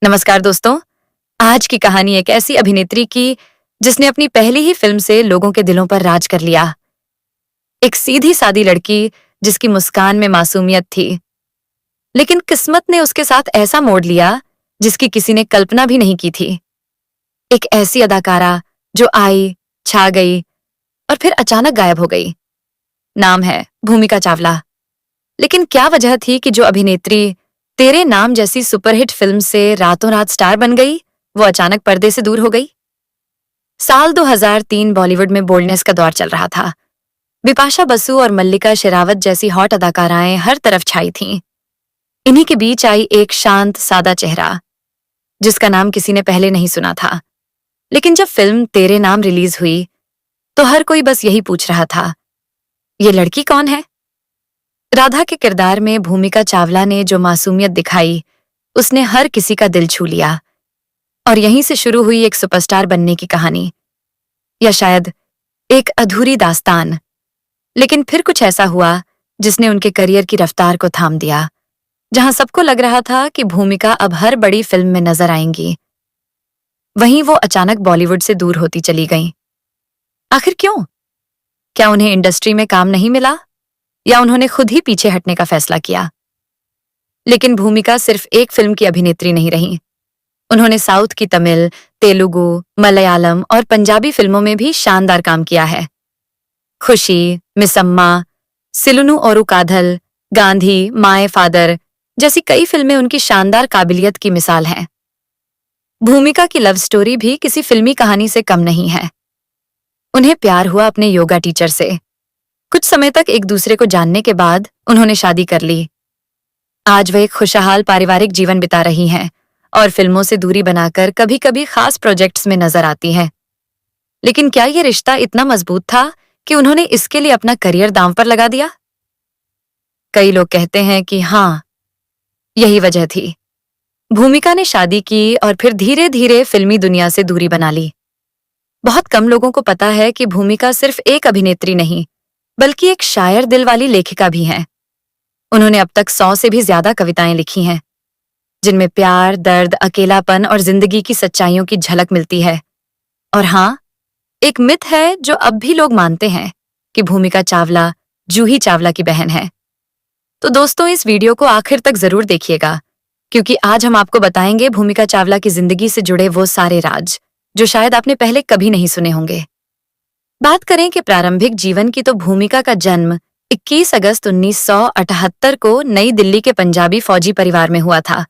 नमस्कार दोस्तों। आज की कहानी एक ऐसी अभिनेत्री की जिसने अपनी पहली ही फिल्म से लोगों के दिलों पर राज कर लिया। एक सीधी सादी लड़की जिसकी मुस्कान में मासूमियत थी, लेकिन किस्मत ने उसके साथ ऐसा मोड़ लिया जिसकी किसी ने कल्पना भी नहीं की थी। एक ऐसी अदाकारा जो आई, छा गई और फिर अचानक गायब हो गई। नाम है भूमिका चावला। लेकिन क्या वजह थी कि जो अभिनेत्री तेरे नाम जैसी सुपरहिट फिल्म से रातों रात स्टार बन गई, वो अचानक पर्दे से दूर हो गई? साल 2003 बॉलीवुड में बोल्डनेस का दौर चल रहा था। बिपाशा बसु और मल्लिका शेरावत जैसी हॉट अदाकाराएं हर तरफ छाई थीं। इन्हीं के बीच आई एक शांत सादा चेहरा जिसका नाम किसी ने पहले नहीं सुना था। लेकिन जब फिल्म तेरे नाम रिलीज हुई तो हर कोई बस यही पूछ रहा था, ये लड़की कौन है? राधा के किरदार में भूमिका चावला ने जो मासूमियत दिखाई, उसने हर किसी का दिल छू लिया। और यहीं से शुरू हुई एक सुपरस्टार बनने की कहानी, या शायद एक अधूरी दास्तान। लेकिन फिर कुछ ऐसा हुआ जिसने उनके करियर की रफ्तार को थाम दिया। जहां सबको लग रहा था कि भूमिका अब हर बड़ी फिल्म में नजर आएंगी, वहीं वो अचानक बॉलीवुड से दूर होती चली गईं। आखिर क्यों? क्या उन्हें इंडस्ट्री में काम नहीं मिला, या उन्होंने खुद ही पीछे हटने का फैसला किया? लेकिन भूमिका सिर्फ एक फिल्म की अभिनेत्री नहीं रही। उन्होंने साउथ की तमिल, तेलुगु, मलयालम और पंजाबी फिल्मों में भी शानदार काम किया है। खुशी, मिसम्मा, सिलुनु औरु काधल, गांधी, माए फादर जैसी कई फिल्में उनकी शानदार काबिलियत की मिसाल हैं। भूमिका की लव स्टोरी भी किसी फिल्मी कहानी से कम नहीं है। उन्हें प्यार हुआ अपने योगा टीचर से। कुछ समय तक एक दूसरे को जानने के बाद उन्होंने शादी कर ली। आज वह एक खुशहाल पारिवारिक जीवन बिता रही हैं और फिल्मों से दूरी बनाकर कभी कभी खास प्रोजेक्ट्स में नजर आती हैं। लेकिन क्या ये रिश्ता इतना मजबूत था कि उन्होंने इसके लिए अपना करियर दांव पर लगा दिया? कई लोग कहते हैं कि हाँ, यही वजह थी। भूमिका ने शादी की और फिर धीरे धीरे फिल्मी दुनिया से दूरी बना ली। बहुत कम लोगों को पता है कि भूमिका सिर्फ एक अभिनेत्री नहीं, बल्कि एक शायर दिल वाली लेखिका भी हैं। उन्होंने अब तक 100 से भी ज्यादा कविताएं लिखी हैं, जिनमें प्यार, दर्द, अकेलापन और जिंदगी की सच्चाइयों की झलक मिलती है। और हाँ, एक मिथ है जो अब भी लोग मानते हैं कि भूमिका चावला जूही चावला की बहन है। तो दोस्तों, इस वीडियो को आखिर तक जरूर देखिएगा, क्योंकि आज हम आपको बताएंगे भूमिका चावला की जिंदगी से जुड़े वो सारे राज जो शायद आपने पहले कभी नहीं सुने होंगे। बात करें कि प्रारंभिक जीवन की, तो भूमिका का जन्म 21 अगस्त 1978 को नई दिल्ली के पंजाबी फौजी परिवार में हुआ था।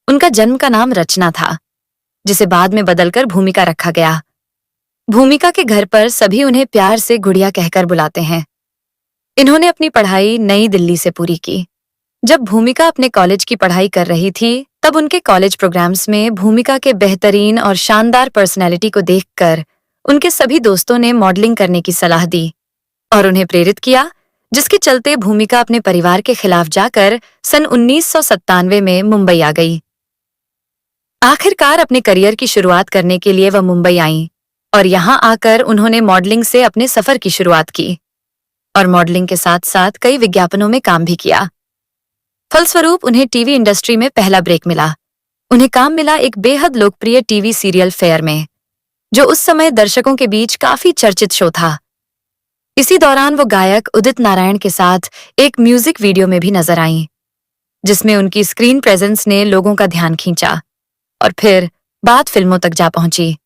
उनका जन्म का नाम रचना था, जिसे बाद में बदलकर भूमिका रखा गया। भूमिका के घर पर सभी उन्हें प्यार से गुड़िया कहकर बुलाते हैं। इन्होंने अपनी पढ़ाई नई दिल्ली से पूरी की। जब भूमिका अपने कॉलेज की पढ़ाई कर रही थी, तब उनके कॉलेज प्रोग्राम्स में भूमिका के बेहतरीन और शानदार पर्सनैलिटी को देखकर उनके सभी दोस्तों ने मॉडलिंग करने की सलाह दी और उन्हें प्रेरित किया, जिसके चलते भूमिका अपने परिवार के खिलाफ जाकर सन 1997 में मुंबई आ गई। आखिरकार अपने करियर की शुरुआत करने के लिए वह मुंबई आईं और यहां आकर उन्होंने मॉडलिंग से अपने सफर की शुरुआत की और मॉडलिंग के साथ साथ कई विज्ञापनों में काम भी किया। फलस्वरूप उन्हें टीवी इंडस्ट्री में पहला ब्रेक मिला। उन्हें काम मिला एक बेहद लोकप्रिय टीवी सीरियल फेयर में, जो उस समय दर्शकों के बीच काफी चर्चित शो था। इसी दौरान वो गायक उदित नारायण के साथ एक म्यूजिक वीडियो में भी नजर आईं, जिसमें उनकी स्क्रीन प्रेजेंस ने लोगों का ध्यान खींचा और फिर बात फिल्मों तक जा पहुंची।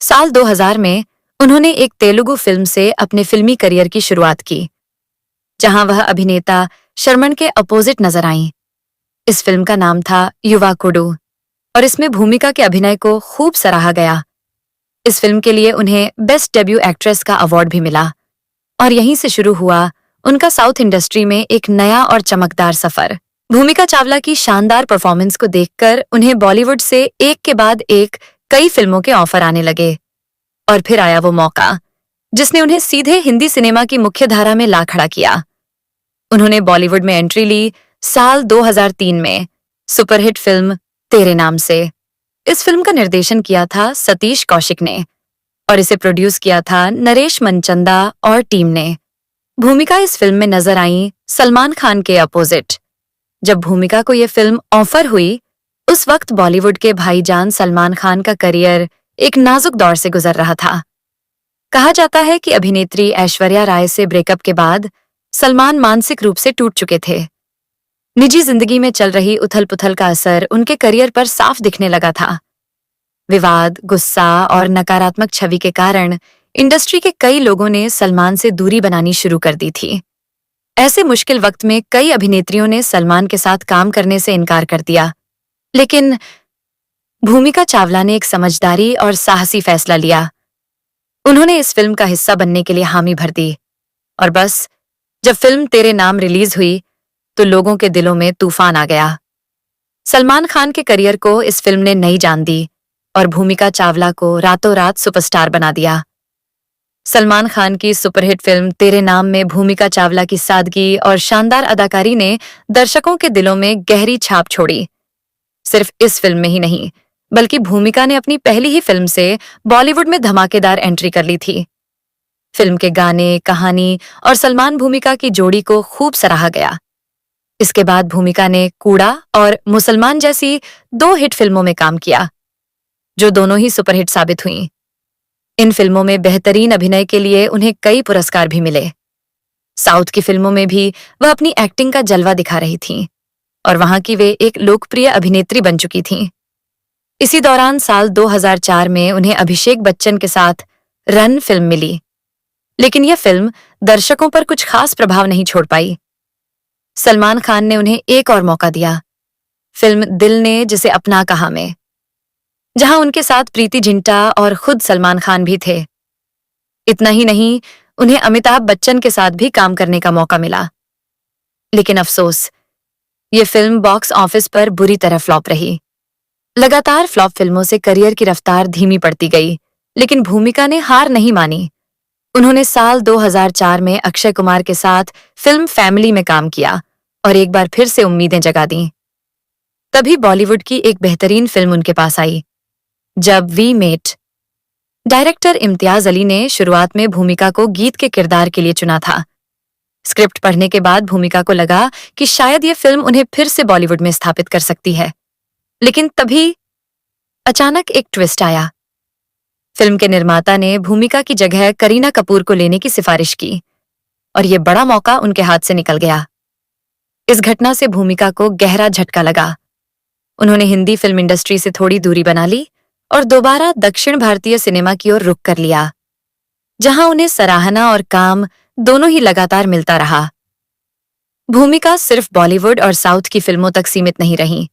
साल 2000 में उन्होंने एक तेलुगु फिल्म से अपने फिल्मी करियर की शुरुआत की, जहां वह अभिनेता शर्मन के अपोजिट नजर आईं। इस फिल्म का नाम था युवाकुडु और इसमें भूमिका के अभिनय को खूब सराहा गया। इस फिल्म के लिए उन्हें बेस्ट डेब्यू एक्ट्रेस का अवार्ड भी मिला और यहीं से शुरू हुआ उनका साउथ इंडस्ट्री में एक नया और चमकदार सफर। भूमिका चावला की शानदार परफॉर्मेंस को देखकर उन्हें बॉलीवुड से एक के बाद एक कई फिल्मों के ऑफर आने लगे और फिर आया वो मौका जिसने उन्हें सीधे हिंदी सिनेमा की मुख्यधारा में ला खड़ा किया। उन्होंने बॉलीवुड में एंट्री ली साल 2003 में सुपरहिट फिल्म तेरे नाम से। इस फिल्म का निर्देशन किया था सतीश कौशिक ने और इसे प्रोड्यूस किया था नरेश मनचंदा और टीम ने। भूमिका इस फिल्म में नजर आईं सलमान खान के अपोजिट। जब भूमिका को यह फिल्म ऑफर हुई उस वक्त बॉलीवुड के भाईजान सलमान खान का करियर एक नाजुक दौर से गुजर रहा था। कहा जाता है कि अभिनेत्री ऐश्वर्या राय से ब्रेकअप के बाद सलमान मानसिक रूप से टूट चुके थे। निजी जिंदगी में चल रही उथल-पुथल का असर उनके करियर पर साफ दिखने लगा था। विवाद, गुस्सा और नकारात्मक छवि के कारण इंडस्ट्री के कई लोगों ने सलमान से दूरी बनानी शुरू कर दी थी। ऐसे मुश्किल वक्त में कई अभिनेत्रियों ने सलमान के साथ काम करने से इनकार कर दिया, लेकिन भूमिका चावला ने एक समझदारी और साहसी फैसला लिया। उन्होंने इस फिल्म का हिस्सा बनने के लिए हामी भर दी और बस जब फिल्म तेरे नाम रिलीज हुई तो लोगों के दिलों में तूफान आ गया। सलमान खान के करियर को इस फिल्म ने नई जान दी और भूमिका चावला को रातों रात सुपरस्टार बना दिया। सलमान खान की सुपरहिट फिल्म तेरे नाम में भूमिका चावला की सादगी और शानदार अदाकारी ने दर्शकों के दिलों में गहरी छाप छोड़ी। सिर्फ इस फिल्म में ही नहीं, बल्कि भूमिका ने अपनी पहली ही फिल्म से बॉलीवुड में धमाकेदार एंट्री कर ली थी। फिल्म के गाने, कहानी और सलमान भूमिका की जोड़ी को खूब सराहा गया। इसके बाद भूमिका ने कूड़ा और मुसलमान जैसी 2 हिट फिल्मों में काम किया, जो दोनों ही सुपरहिट साबित हुईं। इन फिल्मों में बेहतरीन अभिनय के लिए उन्हें कई पुरस्कार भी मिले। साउथ की फिल्मों में भी वह अपनी एक्टिंग का जलवा दिखा रही थीं और वहां की वे एक लोकप्रिय अभिनेत्री बन चुकी थीं। इसी दौरान साल 2004 में उन्हें अभिषेक बच्चन के साथ रन फिल्म मिली, लेकिन यह फिल्म दर्शकों पर कुछ खास प्रभाव नहीं छोड़ पाई। सलमान खान ने उन्हें एक और मौका दिया, फिल्म दिल ने जिसे अपना कहा में, जहां उनके साथ प्रीति जिंटा और खुद सलमान खान भी थे। इतना ही नहीं, उन्हें अमिताभ बच्चन के साथ भी काम करने का मौका मिला। लेकिन अफसोस, ये फिल्म बॉक्स ऑफिस पर बुरी तरह फ्लॉप रही। लगातार फ्लॉप फिल्मों से करियर की रफ्तार धीमी पड़ती गई, लेकिन भूमिका ने हार नहीं मानी। उन्होंने साल 2004 में अक्षय कुमार के साथ फिल्म फैमिली में काम किया और एक बार फिर से उम्मीदें जगा दीं। तभी बॉलीवुड की एक बेहतरीन फिल्म उनके पास आई, जब we met. Director Imtiaz Ali ने शुरुआत में भूमिका को गीत के किरदार के लिए चुना था। स्क्रिप्ट पढ़ने के बाद भूमिका को लगा कि शायद ये फिल्म उन्हें फिर से बॉलीवुड में स्थापित कर सकती है, लेकिन तभी अचानक एक ट्विस्ट आया। फिल्म के निर्माता ने भूमिका की जगह करीना कपूर को लेने की सिफारिश की और ये बड़ा मौका उनके हाथ से निकल गया। इस घटना से भूमिका को गहरा झटका लगा। उन्होंने हिंदी फिल्म इंडस्ट्री से थोड़ी दूरी बना ली और दोबारा दक्षिण भारतीय सिनेमा की ओर रुख कर लिया, जहां उन्हें सराहना और काम दोनों ही लगातार मिलता रहा। भूमिका सिर्फ बॉलीवुड और साउथ की फिल्मों तक सीमित नहीं रहीं।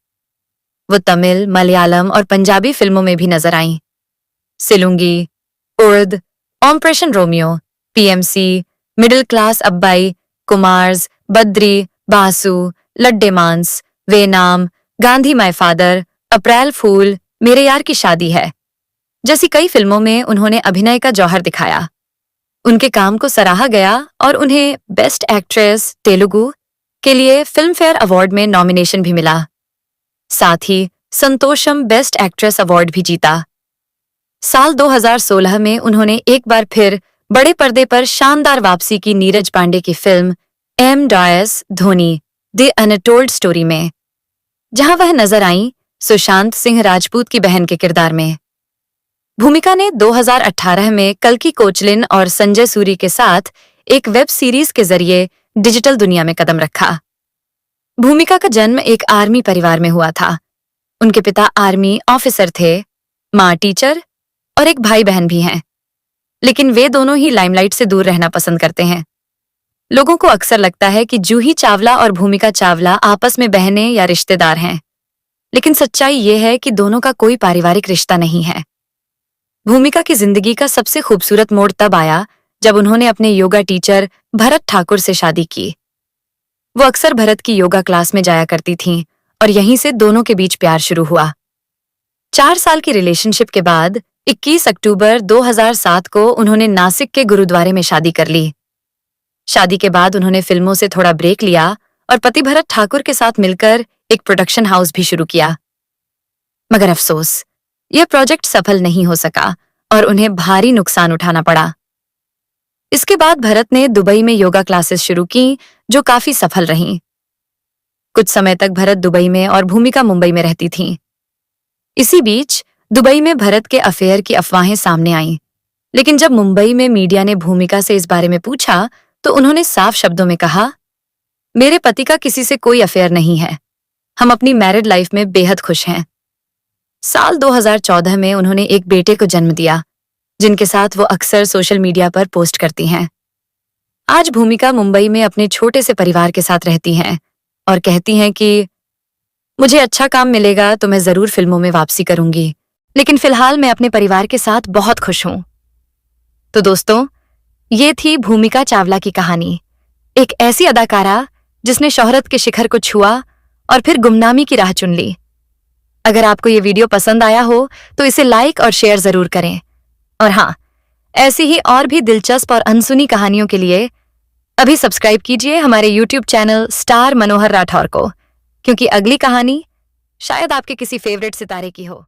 वो तमिल, मलयालम और पंजाबी फिल्मों में भी नजर आईं। सिलुंगी, उर्द, operation Romeo, PMC, middle class Abbayi, कुमार्स, बद्री, बासु, लड्डे मांस, वे नाम, Gandhi my father, April fool, मेरे यार की शादी है जैसी कई फिल्मों में उन्होंने अभिनय का जौहर दिखाया। उनके काम को सराहा गया और उन्हें बेस्ट एक्ट्रेस तेलुगु के लिए फिल्म फेयर अवार्ड में नॉमिनेशन भी मिला। साथ ही संतोषम बेस्ट एक्ट्रेस अवार्ड भी जीता। साल 2016 में उन्होंने एक बार फिर बड़े पर्दे पर शानदार वापसी की नीरज पांडे की film M S Dhoni the untold story में, जहां वह नजर आईं सुशांत सिंह राजपूत की बहन के किरदार में। भूमिका ने 2018 में कल्कि कोचलिन और संजय सूरी के साथ एक वेब सीरीज के जरिए डिजिटल दुनिया में कदम रखा। भूमिका का जन्म एक आर्मी परिवार में हुआ था। उनके पिता आर्मी ऑफिसर थे, मां टीचर और एक भाई बहन भी हैं, लेकिन वे दोनों ही लाइमलाइट से दूर रहना पसंद करते हैं। लोगों को अक्सर लगता है कि जूही चावला और भूमिका चावला आपस में बहनें या रिश्तेदार हैं, लेकिन सच्चाई ये है कि दोनों का कोई पारिवारिक रिश्ता नहीं है। भूमिका की जिंदगी का सबसे खूबसूरत मोड़ तब आया जब उन्होंने अपने योगा टीचर भरत ठाकुर से शादी की। वो अक्सर भरत की योगा क्लास में जाया करती थीं और यहीं से दोनों के बीच प्यार शुरू हुआ। 4 साल की रिलेशनशिप के बाद 21 अक्टूबर 2007 को उन्होंने नासिक के गुरुद्वारे में शादी कर ली। शादी के बाद उन्होंने फिल्मों से थोड़ा ब्रेक लिया और पति भरत ठाकुर के साथ मिलकर एक प्रोडक्शन हाउस भी शुरू किया। मगर अफसोस, यह प्रोजेक्ट सफल नहीं हो सका और उन्हें भारी नुकसान उठाना पड़ा। इसके बाद भरत ने दुबई में योगा क्लासेस शुरू की, जो काफी सफल रहीं। कुछ समय तक भरत दुबई में और भूमिका मुंबई में रहती थीं। इसी बीच दुबई में भरत के अफेयर की अफवाहें सामने आईं, लेकिन जब मुंबई में मीडिया ने भूमिका से इस बारे में पूछा तो उन्होंने साफ शब्दों में कहा, मेरे पति का किसी से कोई अफेयर नहीं है। हम अपनी मैरिड लाइफ में बेहद खुश हैं। साल 2014 में उन्होंने एक बेटे को जन्म दिया, जिनके साथ वो अक्सर सोशल मीडिया पर पोस्ट करती हैं। आज भूमिका मुंबई में अपने छोटे से परिवार के साथ रहती हैं और कहती हैं कि मुझे अच्छा काम मिलेगा तो मैं जरूर फिल्मों में वापसी करूंगी, लेकिन फिलहाल मैं अपने परिवार के साथ बहुत खुश हूं। तो दोस्तों, ये थी भूमिका चावला की कहानी, एक ऐसी अदाकारा जिसने शोहरत के शिखर को छुआ और फिर गुमनामी की राह चुन ली। अगर आपको ये वीडियो पसंद आया हो तो इसे लाइक और शेयर जरूर करें। और हाँ, ऐसी ही और भी दिलचस्प और अनसुनी कहानियों के लिए अभी सब्सक्राइब कीजिए हमारे YouTube चैनल स्टार मनोहर राठौर को, क्योंकि अगली कहानी शायद आपके किसी फेवरेट सितारे की हो।